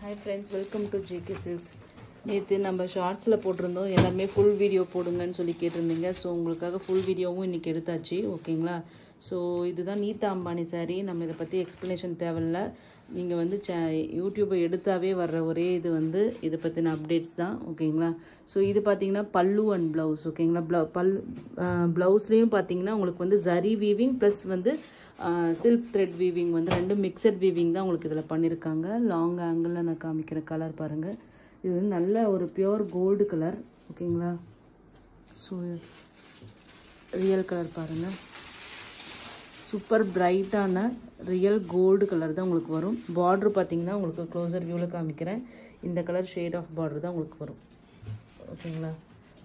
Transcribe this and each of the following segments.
Hi friends, welcome to JK Silks. நேற்று நம்ம ஷார்ட்ஸில் போட்டிருந்தோம், எல்லாருமே ஃபுல் வீடியோ போடுங்கன்னு சொல்லி கேட்டிருந்தீங்க. ஸோ உங்களுக்காக ஃபுல் வீடியோவும் இன்றைக்கி எடுத்தாச்சு. ஓகேங்களா? ஸோ இதுதான் நீதா அம்பானி சாரீ. நம்ம இதை பற்றி எக்ஸ்ப்ளனேஷன் தேவையில்ல. நீங்கள் வந்து யூடியூப்பை எடுத்தாவே வர்ற ஒரே இது வந்து இதை பற்றின அப்டேட்ஸ் தான். ஓகேங்களா? ஸோ இது பார்த்தீங்கன்னா பல்லு அண்ட் ப்ளவுஸ். ஓகேங்களா? ப்ளவுஸ்லேயும் பார்த்தீங்கன்னா உங்களுக்கு வந்து ஜரி வீவிங் ப்ளஸ் வந்து சில்க் த்ரெட் வீவிங் வந்து ரெண்டும் மிக்சட் வீவிங் தான் உங்களுக்கு இதில் பண்ணியிருக்காங்க. லாங் ஆங்கிளில் நான் காமிக்கிற கலர் பாருங்கள். இது வந்து நல்ல ஒரு பியோர் கோல்டு கலர். ஓகேங்களா? ஸோ ரியல் கலர் பாருங்கள், சூப்பர் பிரைட்டான ரியல் கோல்டு கலர் தான் உங்களுக்கு வரும். பார்ட்ரு பார்த்தீங்கன்னா உங்களுக்கு க்ளோசர் வியூவில் காமிக்கிறேன். இந்த கலர் ஷேட் ஆஃப் பார்டர் தான் உங்களுக்கு வரும். ஓகேங்களா?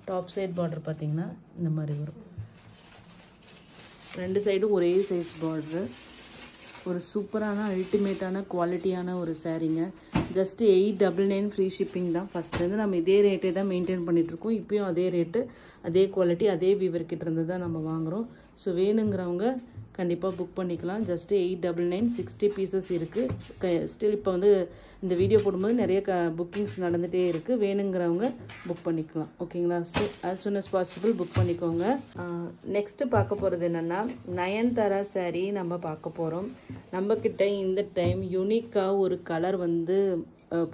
டாப் சைட் பார்டர் பார்த்தீங்கன்னா இந்த மாதிரி வரும். ரெண்டு சைடும் ஒரே சைஸ் பார்டரு. ஒரு சூப்பரான அல்டிமேட்டான குவாலிட்டியான ஒரு சாரீங்க. ஜஸ்ட் 899 ஃப்ரீ ஷிப்பிங் தான். ஃபஸ்ட்லேருந்து நம்ம இதே ரேட்டே தான் மெயின்டைன் பண்ணிகிட்ருக்கோம். இப்போயும் அதே ரேட்டு, அதே குவாலிட்டி, அதே வீவர்கிட்ட இருந்து தான் நம்ம வாங்குகிறோம். ஸோ வேணுங்கிறவங்க கண்டிப்பாக புக் பண்ணிக்கலாம். ஜஸ்ட்டு 899, 60 பீசஸ் இருக்குது. ஸ்டில் இப்போ வந்து இந்த வீடியோ போடும்போது நிறைய புக்கிங்ஸ் நடந்துகிட்டே இருக்குது. வேணுங்கிறவங்க புக் பண்ணிக்கலாம். ஓகேங்களா? So as soon as possible book பண்ணிக்கோங்க. நெக்ஸ்ட்டு பார்க்க போகிறது என்னென்னா நயன்தாரா சாரீ நம்ம பார்க்க போகிறோம். நம்மக்கிட்ட இந்த டைம் யூனிக்காக ஒரு கலர் வந்து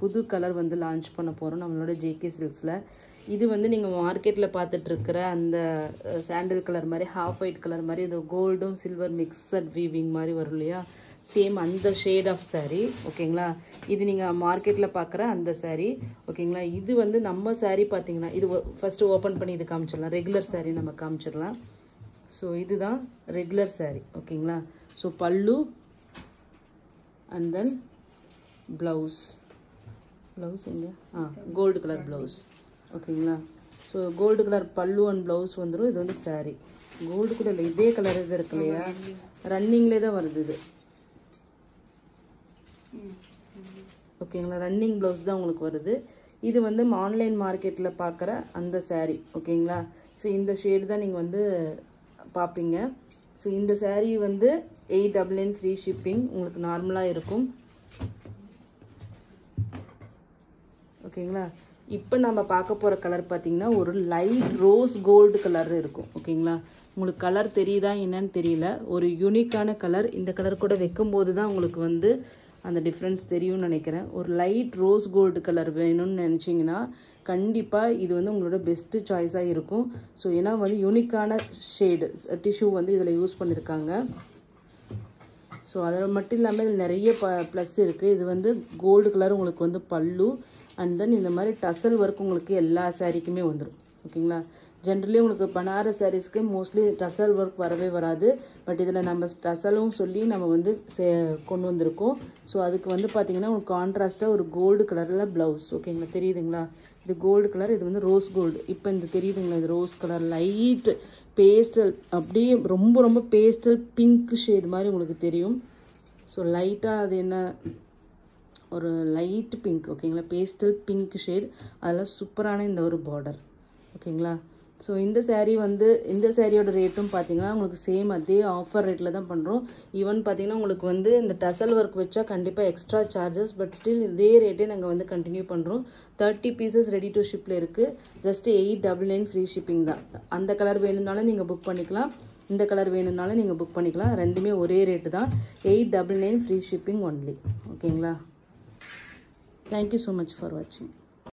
புது கலர் வந்து லான்ச் பண்ண போகிறோம் நம்மளோட ஜேகே சில்க்ஸில். இது வந்து நீங்கள் மார்க்கெட்டில் பார்த்துட்ருக்கிற அந்த சாண்டில் கலர் மாதிரி, ஹாஃப் ஒயிட் கலர் மாதிரி, இந்த கோல்டும் சில்வர் மிக்சட் வீவிங் மாதிரி வரும் இல்லையா? சேம் அந்த ஷேட் ஆஃப் சாரீ. ஓகேங்களா? இது நீங்கள் மார்க்கெட்டில் பார்க்குற அந்த சாரீ. ஓகேங்களா? இது வந்து நம்ம சாரீ பார்த்தீங்கன்னா இது ஃபஸ்ட்டு ஓப்பன் பண்ணி இது காமிச்சிடலாம். ரெகுலர் சாரீ நம்ம காமிச்சிடலாம். ஸோ இதுதான் ரெகுலர் சாரீ. ஓகேங்களா? So pallu and then blouse எங்கே? Gold colour blouse. ஓகேங்களா? So gold colour pallu and blouse வந்துடும். இது வந்து சாரீ கோல்டு கூட இல்லை, இதே கலர் இது இருக்கு இல்லையா? ரன்னிங்லேயே தான் வருது இது. ஓகேங்களா? ரன்னிங் ப்ளவுஸ் தான் உங்களுக்கு வருது. இது வந்து ஆன்லைன் மார்க்கெட்டில் பார்க்குற அந்த சாரீ. ஓகேங்களா? ஸோ இந்த ஷேடு தான் நீங்கள் வந்து பார்ப்பீங்க. ஸோ இந்த சாரீ வந்து 899 ஃப்ரீ ஷிப்பிங் உங்களுக்கு நார்மலாக இருக்கும். ஓகேங்களா? இப்போ நம்ம பார்க்க போகிற கலர் பார்த்தீங்கன்னா ஒரு லைட் ரோஸ் கோல்டு கலர் இருக்கும். ஓகேங்களா? உங்களுக்கு கலர் தெரியுதா என்னன்னு தெரியல. ஒரு யூனிக்கான கலர். இந்த கலர் கூட வைக்கும்போது தான் உங்களுக்கு வந்து அந்த டிஃப்ரென்ஸ் தெரியும்னு நினைக்கிறேன். ஒரு லைட் ரோஸ் கோல்டு கலர் வேணும்னு நினச்சிங்கன்னா கண்டிப்பாக இது வந்து உங்களோட பெஸ்ட்டு சாய்ஸாக இருக்கும். ஸோ ஏன்னா வந்து யூனிக்கான ஷேடு டிஷ்யூ வந்து இதில் யூஸ் பண்ணியிருக்காங்க. ஸோ அதில் மட்டும் இல்லாமல் இதில் நிறைய ப்ளஸ் இருக்குது. இது வந்து கோல்டு கலர் உங்களுக்கு வந்து பல்லு அண்ட் தென் இந்த மாதிரி டசல் ஒர்க் உங்களுக்கு எல்லா சாரீக்குமே வந்துடும். ஓகேங்களா? ஜென்ரலி உங்களுக்கு பனாரஸ் சாரீஸ்க்கு மோஸ்ட்லி டசல் ஒர்க் வரவே வராது. பட் இதில் நம்ம டசலும் சொல்லி நம்ம வந்து கொண்டு வந்திருக்கோம். ஸோ அதுக்கு வந்து பார்த்திங்கன்னா உங்களுக்கு கான்ட்ராஸ்ட்டாக ஒரு கோல்டு கலரில் ப்ளவுஸ். ஓகேங்களா? தெரியுதுங்களா? இது கோல்டு கலர், இது வந்து ரோஸ் கோல்டு. இப்போ இந்த தெரியுதுங்களா? இது ரோஸ் கலர் லைட் பேஸ்டல், அப்படியே ரொம்ப ரொம்ப பேஸ்டல் பிங்க் ஷேடு மாதிரி உங்களுக்கு தெரியும். ஸோ லைட்டாக அது என்ன ஒரு லைட் பிங்க். ஓகேங்களா? Pastel pink shade. அதெல்லாம் சூப்பரான இந்த ஒரு பார்டர். ஓகேங்களா? ஸோ இந்த சாரீ வந்து இந்த சாரியோட ரேட்டும் பார்த்தீங்கன்னா உங்களுக்கு சேம் அதே ஆஃபர் ரேட்டில் தான் பண்ணுறோம். ஈவன் பார்த்தீங்கன்னா உங்களுக்கு வந்து இந்த டசல் ஒர்க் வச்சா கண்டிப்பாக எக்ஸ்ட்ரா சார்ஜஸ். பட் ஸ்டில் இதே ரேட்டே நாங்கள் வந்து கண்டினியூ பண்ணுறோம். 30 பீசஸ் ரெடி டு ஷிப்பில் இருக்குது. ஜஸ்ட் 899 ஃப்ரீ ஷிப்பிங் தான். அந்த கலர் வேணும்னாலும் நீங்கள் புக் பண்ணிக்கலாம், இந்த கலர் வேணும்னாலும் நீங்கள் புக் பண்ணிக்கலாம். ரெண்டுமே ஒரே ரேட்டு தான். 899 ஃப்ரீ ஷிப்பிங் ஒன்லி. ஓகேங்களா? Thank you so much for watching.